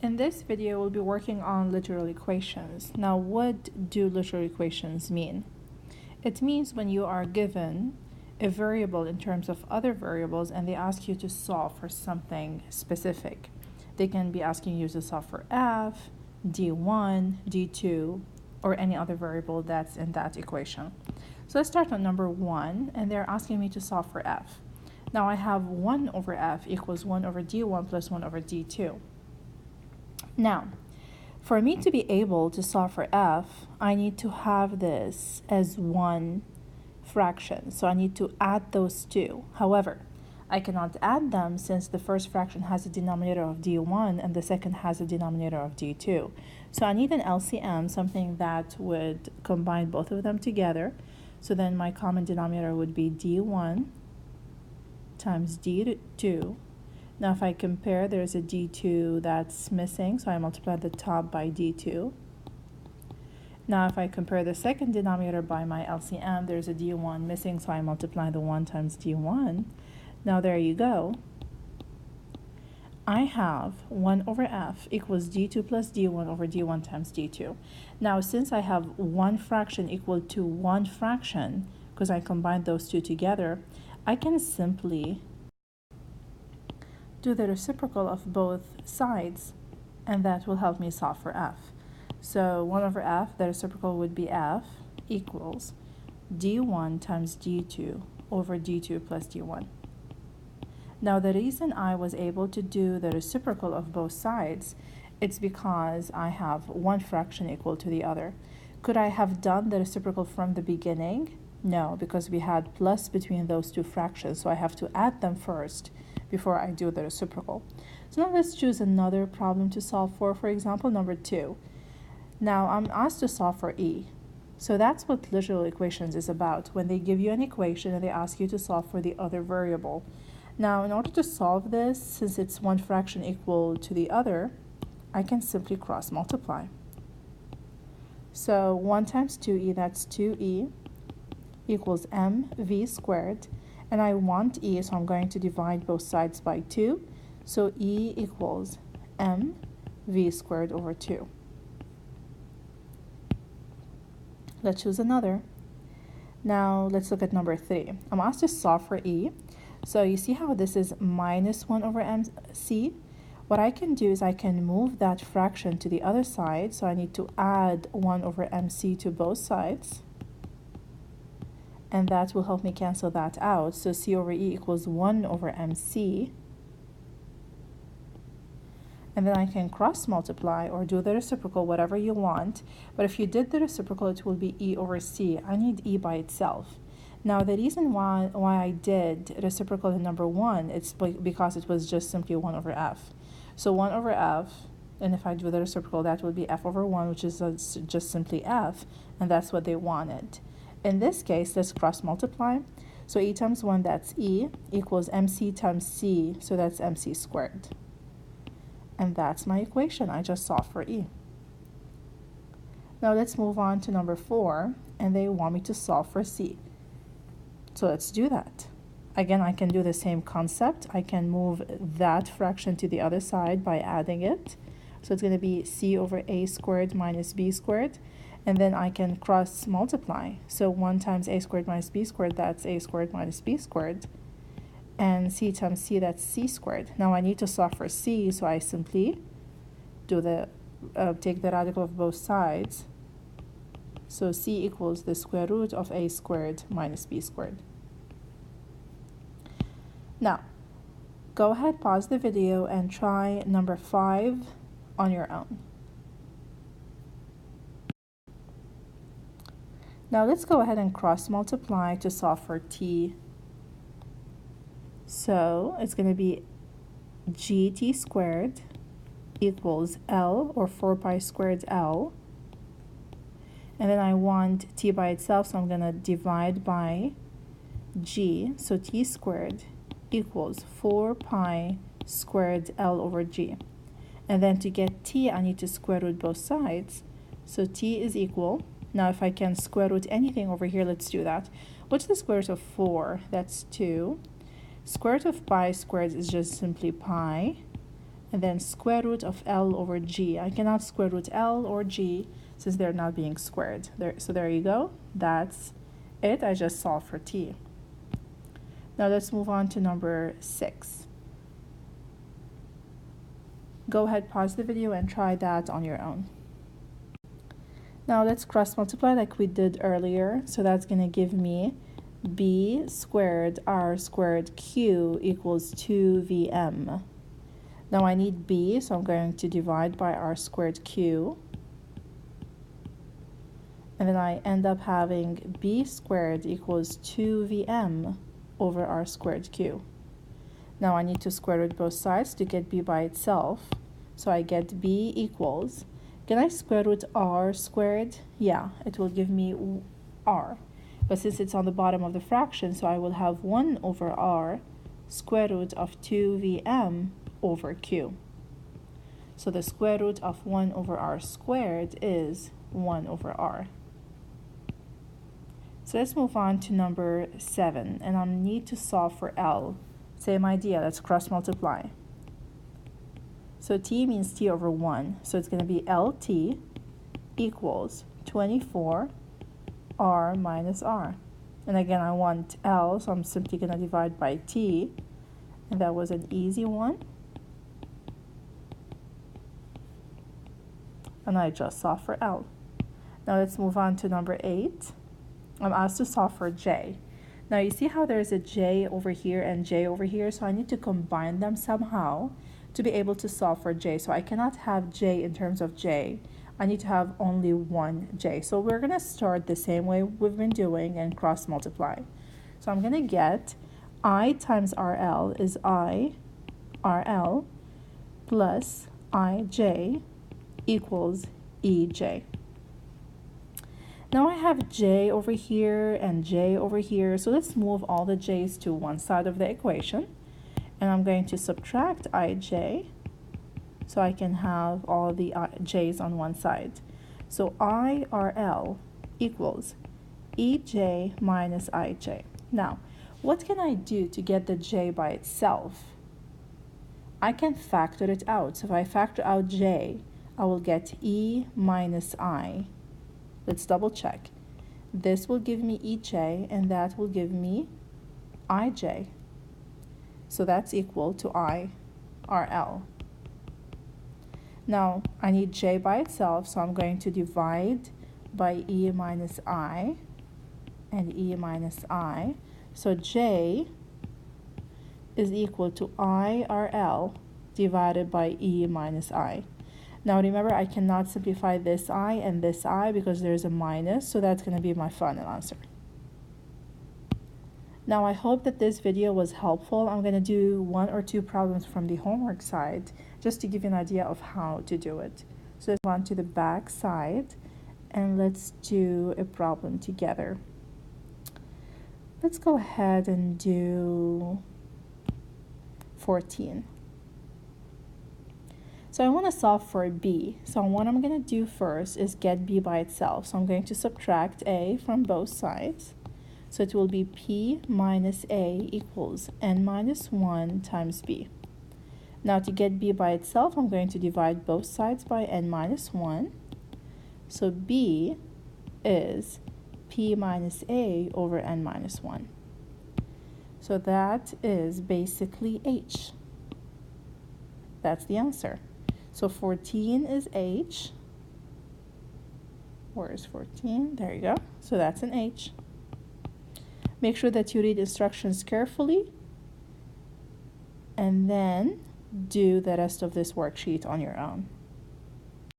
In this video, we'll be working on literal equations. Now, what do literal equations mean? It means when you are given a variable in terms of other variables and they ask you to solve for something specific. They can be asking you to solve for f, d1, d2, or any other variable that's in that equation. So let's start on number 1, and they're asking me to solve for f. Now I have 1 over f equals 1 over d1 plus 1 over d2. Now, for me to be able to solve for f, I need to have this as one fraction. So I need to add those two. However, I cannot add them since the first fraction has a denominator of d1 and the second has a denominator of d2. So I need an LCM, something that would combine both of them together. So then my common denominator would be d1 times d2. Now if I compare, there's a d2 that's missing, so I multiply the top by d2. Now if I compare the second denominator by my LCM, there's a d1 missing, so I multiply the 1 times d1. Now there you go. I have 1 over f equals d2 plus d1 over d1 times d2. Now since I have one fraction equal to one fraction, because I combined those two together, I can simply do the reciprocal of both sides, and that will help me solve for f. So 1 over f, the reciprocal would be f, equals d1 times d2 over d2 plus d1. Now the reason I was able to do the reciprocal of both sides, it's because I have one fraction equal to the other. Could I have done the reciprocal from the beginning? No, because we had plus between those two fractions, so I have to add them first before I do the reciprocal. So now let's choose another problem to solve for example, number 2. Now I'm asked to solve for e. So that's what literal equations is about, when they give you an equation and they ask you to solve for the other variable. Now in order to solve this, since it's one fraction equal to the other, I can simply cross multiply. So 1 times 2e, that's 2e, equals mv squared. And I want e, so I'm going to divide both sides by 2. So e equals mv squared over 2. Let's choose another. Now let's look at number 3. I'm asked to solve for e. So you see how this is minus 1 over mc? What I can do is I can move that fraction to the other side. So I need to add 1 over mc to both sides. And that will help me cancel that out. So c over e equals 1 over mc. And then I can cross multiply or do the reciprocal, whatever you want. But if you did the reciprocal, it will be e over c. I need e by itself. Now the reason why I did reciprocal in number 1, it's because it was just simply 1 over f. So 1 over f, and if I do the reciprocal, that would be f over 1, which is just simply f, and that's what they wanted. In this case, let's cross multiply. So e times 1, that's e, equals mc times c, so that's mc squared. And that's my equation. I just solved for e. Now let's move on to number 4, and they want me to solve for c. So let's do that. Again, I can do the same concept. I can move that fraction to the other side by adding it. So it's going to be c over a squared minus b squared. And then I can cross multiply. So 1 times a squared minus b squared, that's a squared minus b squared. And c times c, that's c squared. Now I need to solve for c, so I simply do take the radical of both sides. So c equals the square root of a squared minus b squared. Now, go ahead, pause the video, and try number 5 on your own. Now let's go ahead and cross multiply to solve for t. So it's going to be gt squared equals L, or 4 pi squared L. And then I want t by itself, so I'm going to divide by g. So t squared equals 4 pi squared L over g. And then to get t, I need to square root both sides. So t is equal, now if I can square root anything over here, let's do that. What's the square root of 4? That's 2. Square root of pi squared is just simply pi. and then square root of L over G. I cannot square root L or G since they're not being squared. So there you go. That's it. I just solved for T. Now let's move on to number 6. Go ahead, pause the video and try that on your own. Now let's cross multiply like we did earlier. So that's going to give me b squared r squared q equals 2vm. Now I need b, so I'm going to divide by r squared q. And then I end up having b squared equals 2vm over r squared q. Now I need to square root both sides to get b by itself. So I get b equals, can I square root r squared? Yeah, it will give me r. But since it's on the bottom of the fraction, so I will have 1 over r square root of 2vm over q. So the square root of 1 over r squared is 1 over r. So let's move on to number 7, and I need to solve for L. Same idea, let's cross multiply. So T means T over 1, so it's going to be LT equals 24 R minus R. And again, I want L, so I'm simply going to divide by T, and that was an easy one. And I just solved for L. Now let's move on to number 8. I'm asked to solve for J. Now you see how there's a J over here and J over here, so I need to combine them somehow to be able to solve for J. So I cannot have J in terms of J. I need to have only one J. So we're going to start the same way we've been doing and cross multiply. So I'm going to get I times RL is I RL plus IJ equals EJ. Now I have J over here and J over here, so let's move all the J's to one side of the equation. And I'm going to subtract IJ, so I can have all the J's on one side. So IRL equals EJ minus IJ. Now, what can I do to get the J by itself? I can factor it out. So if I factor out J, I will get E minus I. Let's double check. This will give me EJ, and that will give me IJ. So that's equal to IRL. Now, I need J by itself, so I'm going to divide by E minus I and E minus I. So J is equal to IRL divided by E minus I. Now remember, I cannot simplify this I and this I because there's a minus, so that's going to be my final answer. Now I hope that this video was helpful. I'm going to do 1 or 2 problems from the homework side just to give you an idea of how to do it. So let's move on to the back side and let's do a problem together. Let's go ahead and do 14. So I want to solve for B. So what I'm going to do first is get B by itself. So I'm going to subtract A from both sides. So it will be P minus A equals N minus 1 times B. Now to get B by itself, I'm going to divide both sides by N minus 1. So B is P minus A over N minus 1. So that is basically H. That's the answer. So 14 is H. Where is 14? There you go. So that's an H. Make sure that you read instructions carefully and then do the rest of this worksheet on your own.